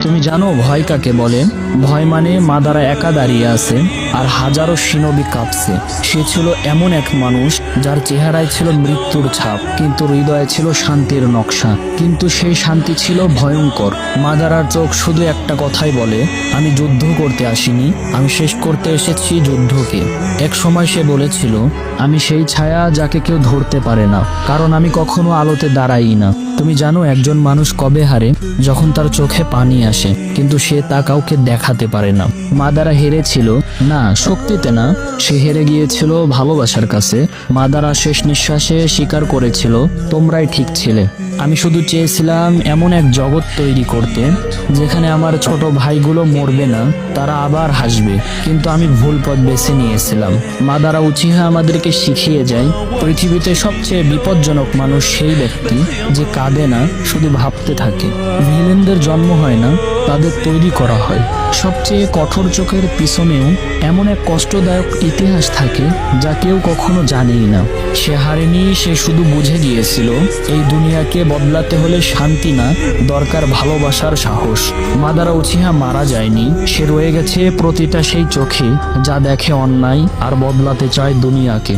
তুমি জানো ভয় কাকে বলে? ভয় মানে মাদারা একা দাঁড়িয়ে আছে আর হাজারো সিনবি কাঁপছে। সে ছিল এমন এক মানুষ যার চেহারায় ছিল মৃত্যুর ছাপ, কিন্তু হৃদয়ে ছিল শান্তির নকশা। কিন্তু সেই শান্তি ছিল ভয়ঙ্কর। মাদারার চোখ শুধু একটা কথাই বলে, আমি যুদ্ধ করতে আসিনি, আমি শেষ করতে এসেছি যুদ্ধকে। এক সময় সে বলেছিল, আমি সেই ছায়া যাকে কেউ ধরতে পারে না, কারণ আমি কখনো আলোতে দাঁড়াই না। তুমি জানো একজন মানুষ কবে হারে? যখন তার চোখে পানি আসে, কিন্তু সে তা কাউকে দেখাতে পারে না। মাদারা হেরেছিল না শক্তিতে না, সে হেরে গিয়েছিল ভালোবাসার কাছে। মাদারা শেষ নিঃশ্বাসে স্বীকার করেছিল, তোমরাই ঠিক ছিলে। আমি শুধু চেয়েছিলাম এমন এক জগৎ তৈরি করতে যেখানে আমার ছোট ভাইগুলো মরবে না, তারা আবার হাসবে। কিন্তু আমি ভুল পথ বেছে নিয়েছিলাম। মাদারা উচিহা আমাদেরকে শিখিয়ে যায়, পৃথিবীতে সবচেয়ে বিপজ্জনক মানুষ সেই ব্যক্তি যে কাঁদে না, শুধু ভাবতে থাকে। ভিলেনদের জন্ম হয় না, তাদের তৈরি করা হয়। সবচেয়ে কঠোর চোখের পিছনেও এমন এক কষ্টদায়ক ইতিহাস থাকে যা কেউ কখনো জানেই না। সে হারেনি, সে শুধু বুঝে গিয়েছিল এই দুনিয়াকে বদলাতে হলে শান্তি না, দরকার ভালোবাসার সাহস। মাদারা উচিহা মারা যায়নি, সে রয়ে গেছে প্রতিটা সেই চোখে যা দেখে অন্যায় আর বদলাতে চায় দুনিয়াকে।